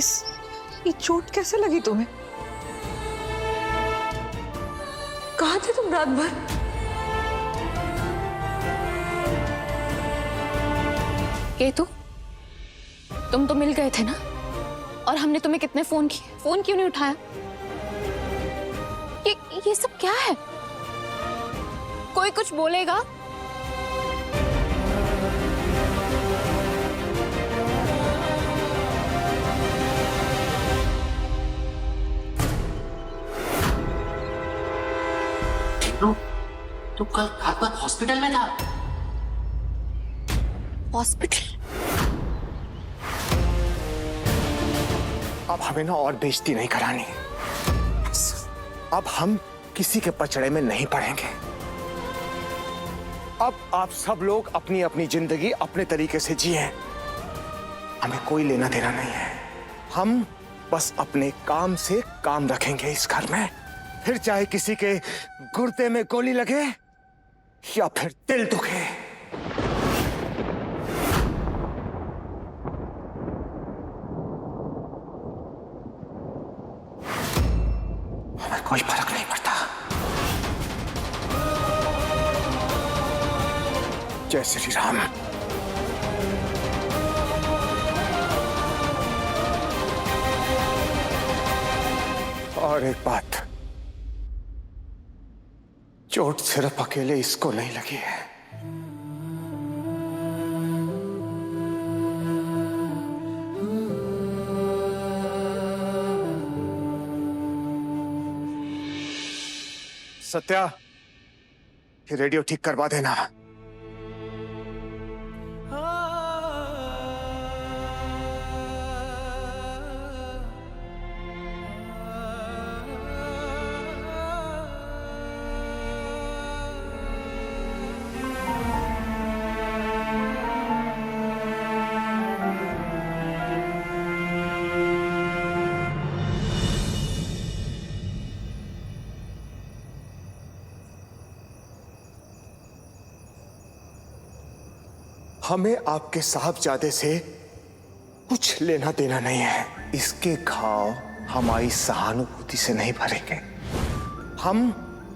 ये चोट कैसे लगी तुम्हें? कहाँ थे तुम रात भर? केतु, तुम तो मिल गए थे ना? और हमने तुम्हें कितने फोन किए, फोन क्यों नहीं उठाया? ये सब क्या है? कोई कुछ बोलेगा? तू कल रात भर हॉस्पिटल में था? हॉस्पिटल? अब हमें ना और बेइज्जती नहीं करानी। अब हम किसी के पचड़े में नहीं पड़ेंगे। अब आप सब लोग अपनी अपनी जिंदगी अपने तरीके से जिए। हमें कोई लेना देना नहीं है। हम बस अपने काम से काम रखेंगे इस घर में। फिर चाहे किसी के गुर्दे में गोली लगे या फिर दिल दुखे। हमें कोई फर्क नहीं पड़ता। जय श्री राम। और एक बात, चोट सिर्फ अकेले इसको नहीं लगी है। सत्या, ये रेडियो ठीक करवा देना। हमें आपके साहबजादे से कुछ लेना देना नहीं है। इसके घाव हमारी सहानुभूति से नहीं भरेंगे। हम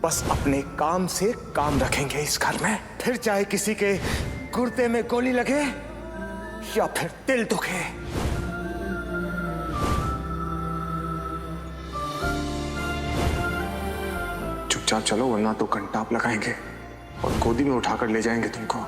बस अपने काम से काम रखेंगे इस घर में। फिर चाहे किसी के गुर्दे में गोली लगे या फिर दिल दुखे। चुपचाप चलो, वरना तो कंटाप लगाएंगे और गोदी में उठाकर ले जाएंगे तुमको।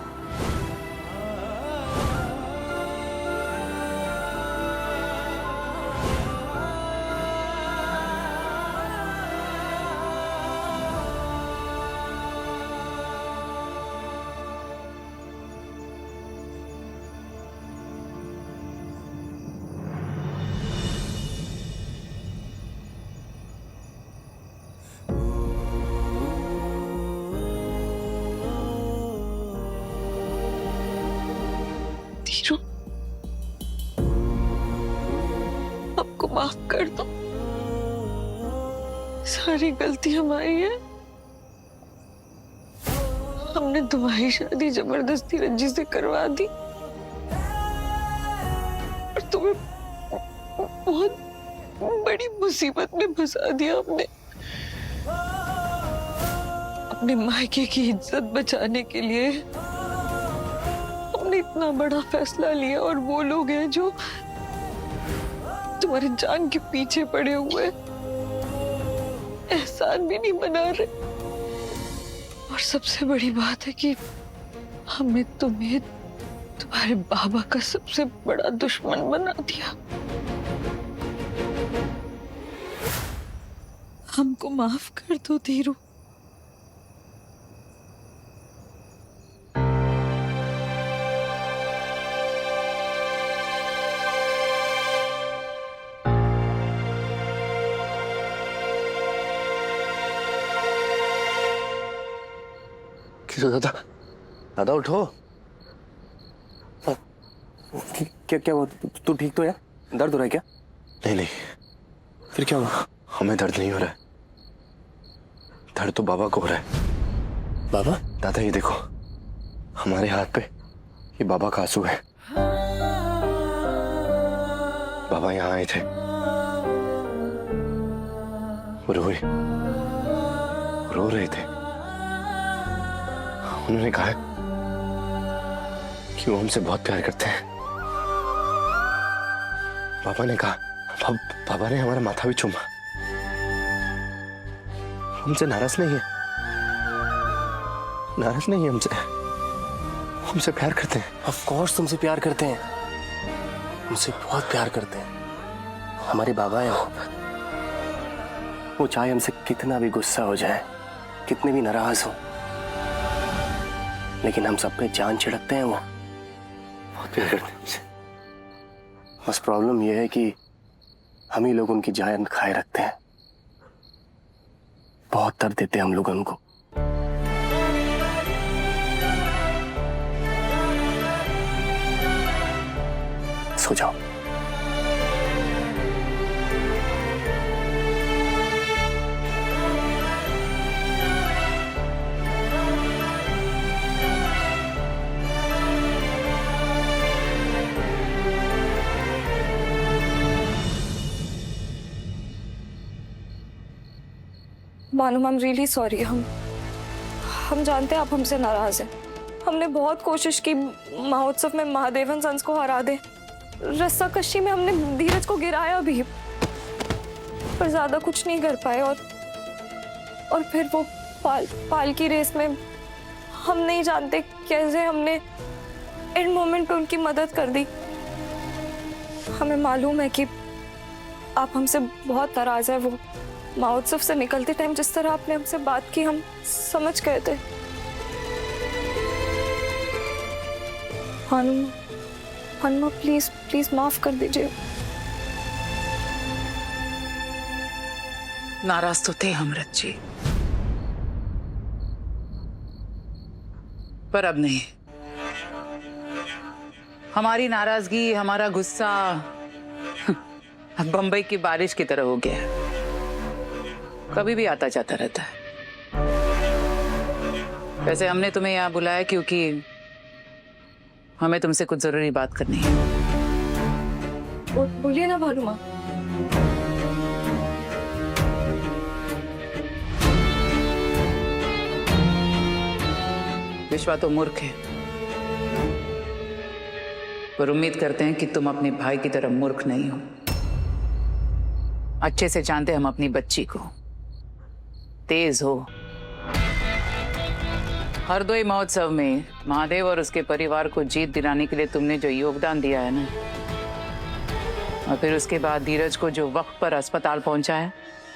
धीरू, आपको माफ कर दो। सारी गलती हमारी है। हमने तुम्हारी शादी जबरदस्ती रंजी से करवा दी और तुम्हें बहुत बड़ी मुसीबत में फंसा दिया। अपने मायके की इज्जत बचाने के लिए हमने इतना बड़ा फैसला लिया और वो लोग हैं जो तुम्हारी जान के पीछे पड़े हुए एहसान भी नहीं मना रहे। और सबसे बड़ी बात है कि हमने तुम्हें तुम्हारे बाबा का सबसे बड़ा दुश्मन बना दिया। हमको माफ कर दो धीरू। दादा, दादा उठो। क्या क्या हुआ? तू ठीक तो है? दर्द हो रहा है क्या? नहीं नहीं, फिर क्या हुआ? हमें दर्द नहीं हो रहा है। दर्द तो बाबा को हो रहा है। बाबा? दादा ये देखो, हमारे हाथ पे ये बाबा का आंसू है। बाबा यहाँ आए थे, वो रो रहे थे। उन्होंने कहा कि वो हमसे बहुत प्यार करते हैं। पापा ने कहा, पापा ने हमारा माथा भी चूमा। हमसे नाराज नहीं है, नाराज नहीं है हमसे प्यार करते हैं। ऑफ कोर्स तुमसे प्यार करते हैं, हमसे बहुत प्यार करते हैं। हमारे बाबा हैं वो चाहे हमसे कितना भी गुस्सा हो जाए, कितने भी नाराज हो, लेकिन हम सब पे जान छिड़कते हैं। वो बहुत प्यार करते हैं हमसे। बस प्रॉब्लम ये है कि हम ही लोग उनकी जान खाए रखते हैं। बहुत दर्द देते हैं हम लोग उनको। सो जाओ। मालूम, आई एम रियली सॉरी। हम जानते हैं आप हमसे नाराज हैं। हमने बहुत कोशिश की महोत्सव में महादेवन सन्स को हरा दे। रस्सा कशी में हमने धीरज को गिराया भी, पर ज्यादा कुछ नहीं कर पाए। और फिर वो पाल की रेस में हम नहीं जानते कैसे हमने इन मोमेंट पे उनकी मदद कर दी। हमें मालूम है कि आप हमसे बहुत नाराज है। वो महोत्सव से निकलते टाइम जिस तरह आपने हमसे बात की, हम समझ गए थे। हनुमा प्लीज प्लीज माफ कर दीजिए। नाराज तो थे अमृत जी, पर अब नहीं। हमारी नाराजगी, हमारा गुस्सा अब बंबई की बारिश की तरह हो गया है, कभी भी आता जाता रहता है। वैसे हमने तुम्हें यहाँ बुलाया क्योंकि हमें तुमसे कुछ जरूरी बात करनी है। बोलिए ना भानुमा। विश्वा तो मूर्ख है, पर उम्मीद करते हैं कि तुम अपने भाई की तरह मूर्ख नहीं हो। अच्छे से जानते हम अपनी बच्ची को, तेज हो। हरदोई महोत्सव में महादेव और उसके परिवार को जीत दिलाने के लिए तुमने जो योगदान दिया है ना, और फिर उसके बाद धीरज को जो वक्त पर अस्पताल पहुंचाया,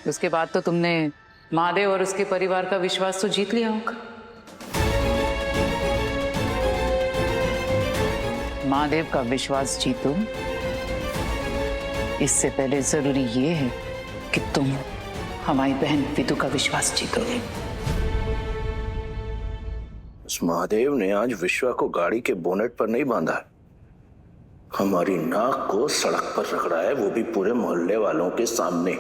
उसके बाद तो तुमने महादेव और उसके परिवार का विश्वास तो जीत लिया होगा। महादेव का विश्वास जीतो, इससे पहले जरूरी ये है कि तुम हमारी बहन विदु का विश्वास जीतोगे। उस महादेव ने आज विश्वा को गाड़ी के बोनेट पर नहीं बांधा, हमारी नाक को सड़क पर रगड़ा है, वो भी पूरे मोहल्ले वालों के सामने।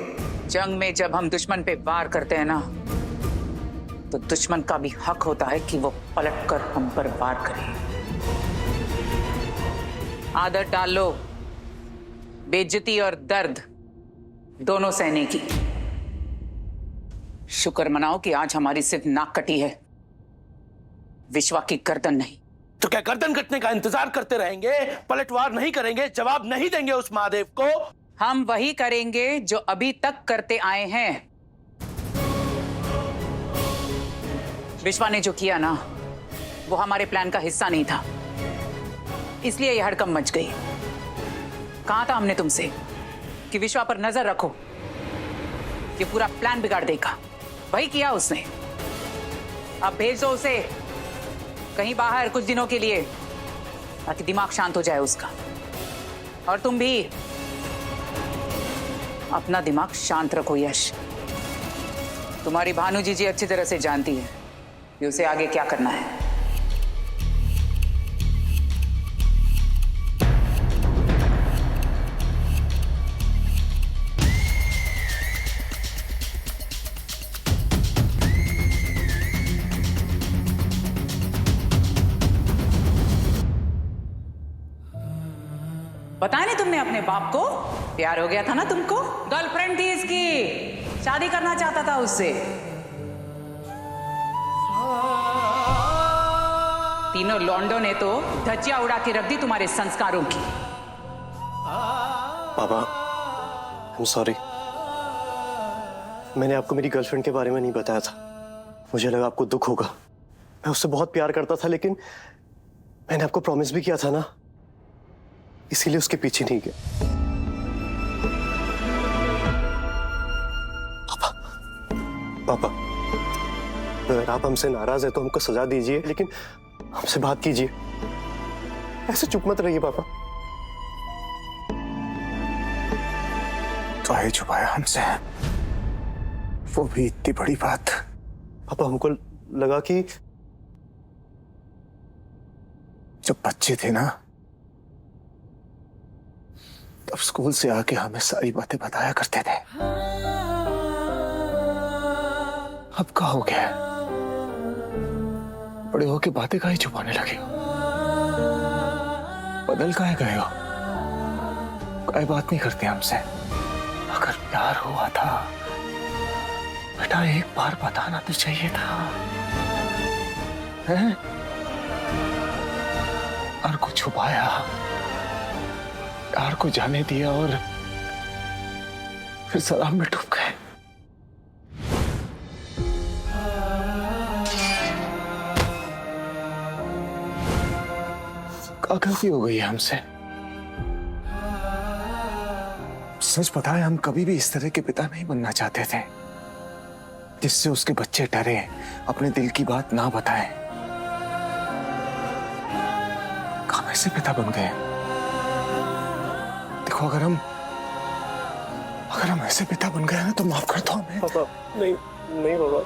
जंग में जब हम दुश्मन पे वार करते हैं ना, तो दुश्मन का भी हक होता है कि वो पलटकर हम पर वार करे। आदत डाल लो, बेइज्जती और दर्द दोनों सहने की। शुक्र मनाओ कि आज हमारी सिर्फ नाक कटी है, विश्वा की गर्दन नहीं। तो क्या गर्दन कटने का इंतजार करते रहेंगे? पलटवार नहीं करेंगे, जवाब नहीं देंगे उस महादेव को? हम वही करेंगे जो अभी तक करते आए हैं। विश्वा ने जो किया ना, वो हमारे प्लान का हिस्सा नहीं था, इसलिए यह हड़कंप मच गई। कहा था हमने तुमसे कि विश्वा पर नजर रखो, ये पूरा प्लान बिगाड़ देगा। वही किया उसने। अब भेज दो उसे कहीं बाहर कुछ दिनों के लिए, ताकि दिमाग शांत हो जाए उसका। और तुम भी अपना दिमाग शांत रखो यश। तुम्हारी भानु जी अच्छी तरह से जानती है कि उसे आगे क्या करना है। बताया नहीं तुमने अपने बाप को? प्यार हो गया था ना तुमको? गर्लफ्रेंड थी इसकी, शादी करना चाहता था उससे। तीनों लौंडों ने तो धज्जियां उड़ा के रख दी तुम्हारे संस्कारों की। पापा, I'm sorry। मैंने आपको मेरी गर्लफ्रेंड के बारे में नहीं बताया था। मुझे लगा आपको दुख होगा। मैं उससे बहुत प्यार करता था, लेकिन मैंने आपको प्रॉमिस भी किया था ना, इसीलिए उसके पीछे नहीं गया। पापा, पापा, अगर आप हमसे नाराज है तो हमको सजा दीजिए, लेकिन हमसे बात कीजिए। ऐसे चुप मत रहिए पापा। तो आए छुपाया हमसे, वो भी इतनी बड़ी बात। पापा, हमको लगा कि जब बच्चे थे ना, तब स्कूल से आके हमें सारी बातें बताया करते थे। अब क्या हो गया? बड़े होके बातें काहे छुपाने लगे हो? बदल काहे गए हो? काहे बात नहीं करते हमसे? अगर प्यार हुआ था बेटा, एक बार बताना तो चाहिए था, हैं? प्यार को छुपाया, प्यार को जाने दिया और फिर शराब में डूब गए। क्या गलती हो गई है हमसे? सच पता है, हम कभी भी इस तरह के पिता नहीं बनना चाहते थे जिससे उसके बच्चे डरे, अपने दिल की बात ना बताएं। हम ऐसे पिता बन गए। देखो, अगर हम ऐसे पिता बन गए ना तो माफ कर दो हमें। पापा, नहीं नहीं पापा।